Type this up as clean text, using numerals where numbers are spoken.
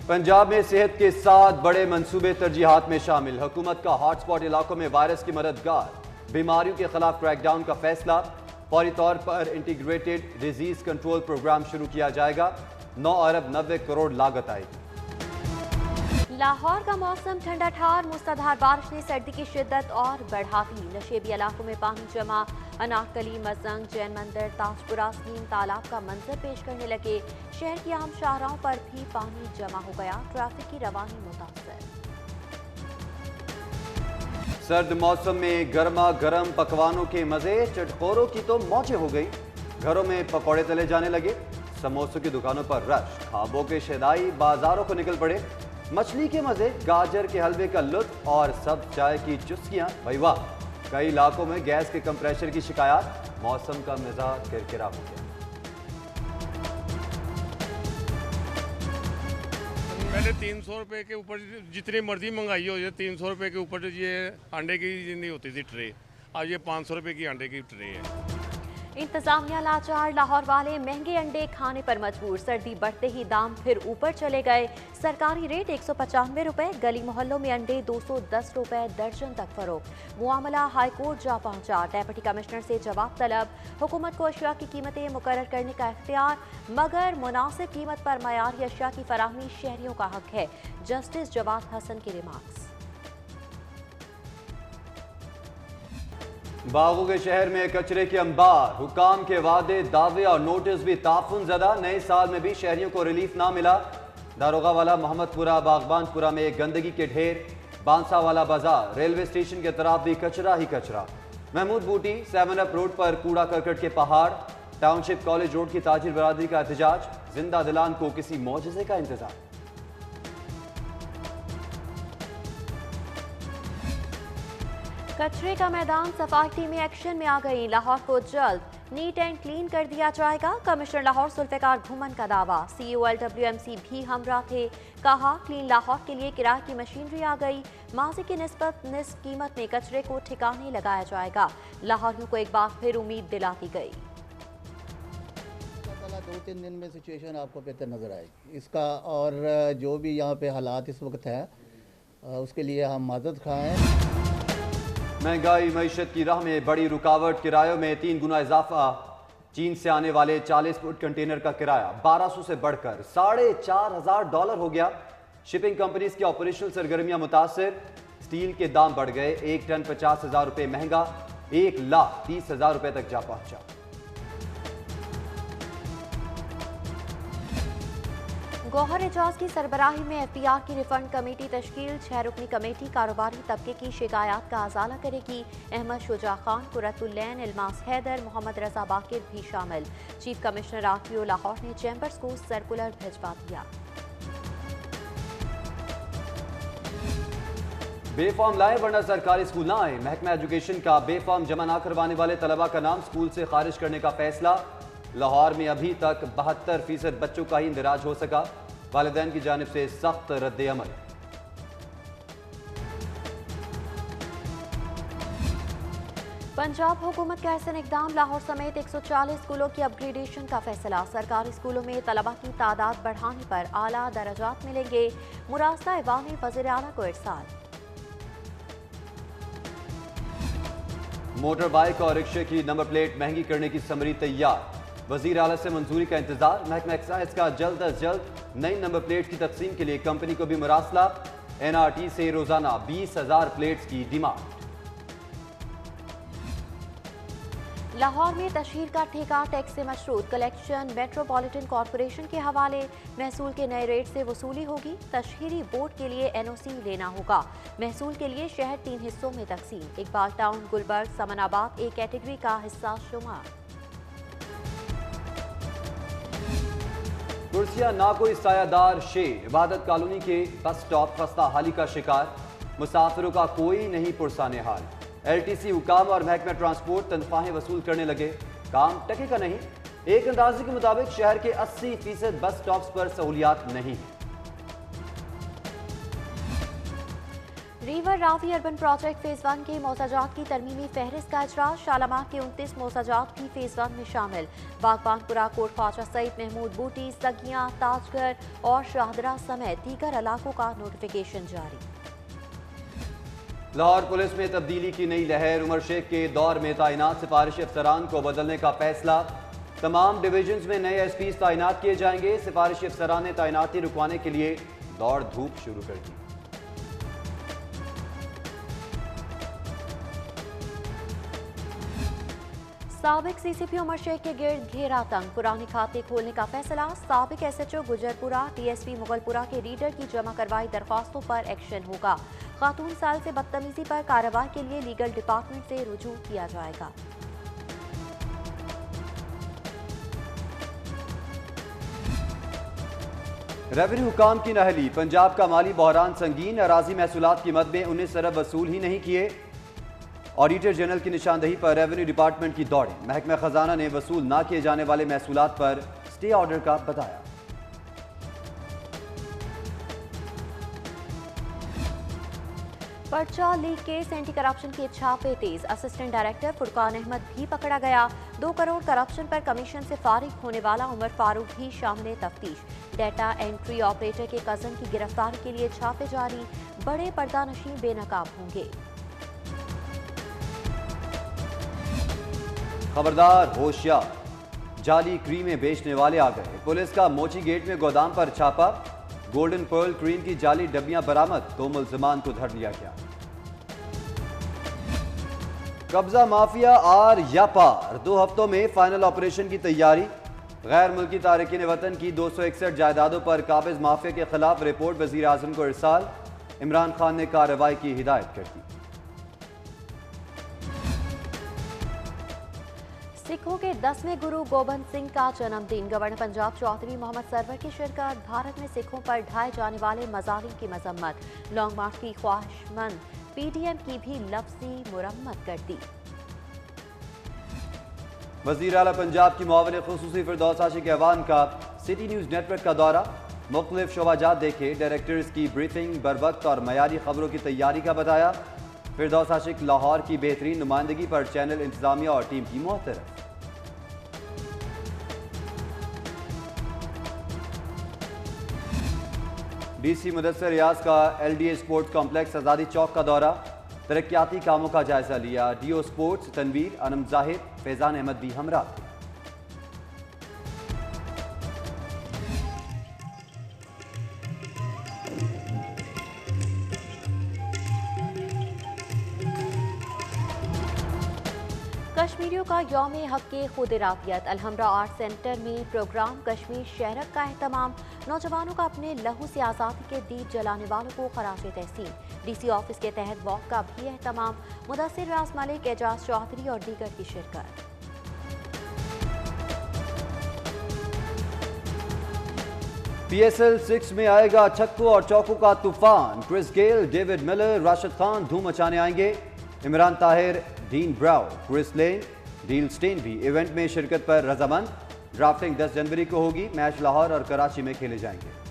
पंजाब में सेहत के 7 बड़े मंसूबे तरजीहात में शामिल। हुकूमत का हॉटस्पॉट इलाकों में वायरस की मददगार, बीमारियों के खिलाफ क्रैकडाउन का फैसला। फौरी तौर पर इंटीग्रेटेड डिजीज कंट्रोल प्रोग्राम शुरू किया जाएगा। 9 अरब 90 करोड़ लागत आएगी। लाहौर का मौसम ठंडा ठार, मूसलाधार बारिश ने सर्दी की शिद्दत और बढ़ा दी। नशेबी इलाकों में पानी जमा, अनारकली, मजंग, जैन मंदिर, ताजपुरा स्कीम तालाब का मंजर पेश करने लगे। शहर की आम शाहराहों पर भी पानी जमा हो गया। ट्रैफिक की रवानी मुतासर। सर्द मौसम में गर्मा गर्म पकवानों के मजे, चटखोरों की तो मौजें हो गई। घरों में पकौड़े तले जाने लगे। समोसों की दुकानों पर रश, खाबों के शदाई बाजारों को निकल पड़े। मछली के मजे, गाजर के हलवे का लुत्फ और सब चाय की चुस्कियां। भाई वाह! कई इलाकों में गैस के कंप्रेशर की शिकायत। मौसम का मिजाज किरकिरा हो गया। पहले 300 रुपए के ऊपर जितनी मर्जी महंगाई हो जाए, 300 रुपए के ऊपर ये अंडे की नहीं होती थी ट्रे। आज ये 500 रुपए की अंडे की ट्रे है। इंतजामिया लाचार, लाहौर वाले महंगे अंडे खाने पर मजबूर। सर्दी बढ़ते ही दाम फिर ऊपर चले गए। सरकारी रेट 195 रुपए, गली मोहल्लों में अंडे 210 रुपए दर्जन तक फरोख्त। मुआमला हाईकोर्ट जा पहुंचा। डेप्यूटी कमिश्नर से जवाब तलब। हुकूमत को अशिया की कीमतें मुकर्रर करने का इख्तियार, मगर मुनासिब कीमत पर मयारी अशिया की फराहमी शहरियों का हक है। जस्टिस जवाद हसन के रिमार्क्स। बागों के शहर में कचरे के अंबार, हुकाम के वादे, दावे और नोटिस भी ताफुन ज़दा। नए साल में भी शहरियों को रिलीफ ना मिला। दारोगा वाला, मोहम्मदपुरा, बागबानपुरा में गंदगी के ढेर। बांसा वाला बाजार, रेलवे स्टेशन के तरफ भी कचरा ही कचरा। महमूद बूटी, 7 अप रोड पर कूड़ा करकट के पहाड़। टाउनशिप कॉलेज रोड की ताजिर बरादरी का एहतजाज। जिंदा दिलान को किसी मौजज़े का इंतजार। कचरे का मैदान, सफाई टीमें एक्शन में आ गई। लाहौर को जल्द नीट एंड क्लीन कर दिया जाएगा। कमिश्नर लाहौर जुल्फिकार घुमन का दावा। CEO LWMC भी हमरा थे। कहा, क्लीन लाहौर के लिए किराए की मशीनरी आ गई। माजी की निस्बत निस्फ कीमत में कचरे को ठिकाने लगाया जाएगा। लाहौरियों को एक बार फिर उम्मीद दिला दी गई। 2-3 दिन में सिचुएशन आपको बेहतर नजर आएगी इसका, और जो भी यहाँ पे हालात इस वक्त है उसके लिए हम माजरत खा हैं। महंगाई मईशत की राह में बड़ी रुकावट। किरायों में 3 गुना इजाफा। चीन से आने वाले 40 फुट कंटेनर का किराया 1200 से बढ़कर $4500 हो गया। शिपिंग कंपनीज की ऑपरेशनल सरगर्मियां मुतासिर। स्टील के दाम बढ़ गए। 1 टन 50,000 रुपये महंगा, 1,30,000 रुपये तक जा पहुंचा। गौहर एजाज की सरबराही में FPR की रिफंड कमेटी तश्कील। 6 रुकनी कमेटी कारोबारी तबके की शिकायत का अजाला करेगी। अहमद शुजा खान, कुरतुल्लैन, इल्मास हैदर, मोहम्मद रजा बाकिर भी शामिल। चीफ कमिश्नर RTO लाहौर ने चैम्बर्स को सर्कुलर भिजवा दिया। बेफॉर्म लाए वरना सरकारी स्कूल ना आए। महकमा एजुकेशन का बेफॉर्म जमा ना करवाने वाले तलबा का नाम स्कूल से खारिज करने का फैसला। लाहौर में अभी तक 72% बच्चों का ही इंदिराज हो सका। वालिदैन की जानिब से सख्त रद्द अमल। पंजाब हुकूमत का ऐसा इकदाम, लाहौर समेत 140 स्कूलों की अपग्रेडेशन का फैसला। सरकारी स्कूलों में तलबा की तादाद बढ़ाने पर आला दर्जात मिलेंगे। मुरास्ता ऐवान वज़ीर आला को इरसाल। मोटर बाइक और रिक्शे की नंबर प्लेट महंगी करने की समरी तैयार। वजीर आला से मंजूरी का इंतजार। महकमा एक्साइज का जल्द अज जल्द नई नंबर प्लेट की तकसीम के लिए कंपनी को भी मुरासला। NRT से रोजाना 20,000 प्लेट्स की डिमांड। लाहौर में तशहीर का ठेका टैक्स से मशरूत। कलेक्शन मेट्रोपॉलिटन कॉरपोरेशन के हवाले। महसूल के नए रेट से वसूली होगी। तशहीरी बोर्ड के लिए NOC लेना होगा। महसूल के लिए शहर 3 हिस्सों में तकसीम। इकबाल टाउन, गुलबर्ग, समनाबाद एक कैटेगरी का हिस्सा शुमार। कुर्सियां ना कोई सायादार शेड। इबादत कॉलोनी के बस स्टॉप खस्ता हाली का शिकार। मुसाफिरों का कोई नहीं पुरसाने हाल। LTC हुकाम और महकमा ट्रांसपोर्ट तनख्वाहें वसूल करने लगे। काम टके का नहीं। एक अंदाजे के मुताबिक शहर के 80% बस स्टॉप्स पर सहूलियात नहीं है। River Ravi urban project phase 1 के मौसाजात की तरमीमी फहरिस्त का इजरास। शालामार के 29 मौसाजात भी फेज 1 में शामिल। बागबानपुरा, कोट ख्वाजा सईद, महमूद बूटी, सगियां, ताजगर और शाहदरा समेत दीगर इलाकों का नोटिफिकेशन जारी। लाहौर पुलिस में तब्दीली की नई लहर। उमर शेख के दौर में तैनात सिफारिशी अफसरान को बदलने का फैसला। तमाम डिवीजन्स में नए एसपी तैनात किए जाएंगे। सिफारिशी अफसरान ने तैनाती रुकवाने के लिए दौड़ धूप शुरू कर दी। साबिक सीसीपी उमर शेख के गिर्द घेरा तंग। पुराने खाते खोलने का फैसला। साबिक एसएचओ गुजरपुरा, डीएसपी मुगलपुरा के रीडर की जमा करवाई दरख्वास्तों पर एक्शन होगा। खातून साल से बदतमीजी पर कार्रवाई के लिए लीगल डिपार्टमेंट से रुजू किया जाएगा। रेवेन्यू हुकाम की नहली। पंजाब का माली बहरान संगीन। अराजी महसूलात की मद में 19 अरब वसूल ही नहीं किए। ऑडिटर जनरल की निशानदही पर रेवेन्यू डिपार्टमेंट की दौड़ें। महकमा खजाना ने वसूल न किए जाने वाले महसूलात पर स्टे ऑर्डर का बताया। पर्चा लीक केस, एंटी करप्शन के छापे तेज। असिस्टेंट डायरेक्टर फुरकान अहमद भी पकड़ा गया। 2 करोड़ करप्शन पर कमीशन से फारिग होने वाला उमर फारूक भी शामिल तफ्तीश। डेटा एंट्री ऑपरेटर के कजन की गिरफ्तारी के लिए छापे जारी। बड़े पर्दानशीं बेनकाब होंगे। खबरदार, होशियार, जाली क्रीमें बेचने वाले आ गए। पुलिस का मोची गेट में गोदाम पर छापा। गोल्डन पर्ल क्रीम की जाली डब्बियां बरामद। 2 मुल्जिमान को धर लिया गया। कब्जा माफिया आर या पार। 2 हफ्तों में फाइनल ऑपरेशन की तैयारी। गैर मुल्की तारिकीन वतन की 261 जायदादों पर काबिज माफिया के खिलाफ रिपोर्ट वजीर आजम को इरसाल। इमरान खान ने कार्रवाई की हिदायत कर दी। सिखों के 10वें गुरु गोबंद सिंह का जन्मदिन। गवर्नर पंजाब चौधरी मोहम्मद सरवर की शिरकत। भारत में सिखों पर ढाए जाने वाले मजालिम की मजम्मत। लॉन्ग मार्च की ख्वाहिशमंद पीडीएम की भी लफ्जी मुरम्मत कर दी। वज़ीर आला पंजाब की मुआविन खुसूसी फिरदौस आशिक ऐवान का सिटी न्यूज़ नेटवर्क का दौरा। मुख्तलिफ शोबाजात देखे। डायरेक्टर्स की ब्रीफिंग बर वक्त और मयारी खबरों की तैयारी का बताया। फिरदौस आशिक लाहौर की बेहतरीन नुमाइंदगी पर चैनल इंतजामिया और टीम की मोहतरफ। डीसी मुदस्सर रियाज का एलडीए स्पोर्ट्स कॉम्प्लेक्स आज़ादी चौक का दौरा। तरक्याती कामों का जायजा लिया। डीओ स्पोर्ट्स तनवीर, अनम जाहिर, फैजान अहमद भी हमरा थे। कश्मीरियों का यौम हक के खुद इरादियत। अलहमरा आर्ट सेंटर में प्रोग्राम कश्मीर शहरक का एहतमाम। नौजवानों का अपने लहू से आज़ादी के दीप जलाने वालों को खराज तहसीन। डीसी ऑफिस के तहत वॉक का भी एहतमाम। मुदस्सिर रियाज मलिक, एजाज चौधरी और दीगर की शिरकत। PSL 6 में आएगा छक्कों और चौकों का तूफान। Chris Gayle, David Miller, Rashid Khan धूम मचाने आएंगे। इमरान ताहिर, डीन ब्राउ, क्रिस लेन, डील स्टेन भी इवेंट में शिरकत पर रजामंद। ड्राफ्टिंग 10 जनवरी को होगी। मैच लाहौर और कराची में खेले जाएंगे।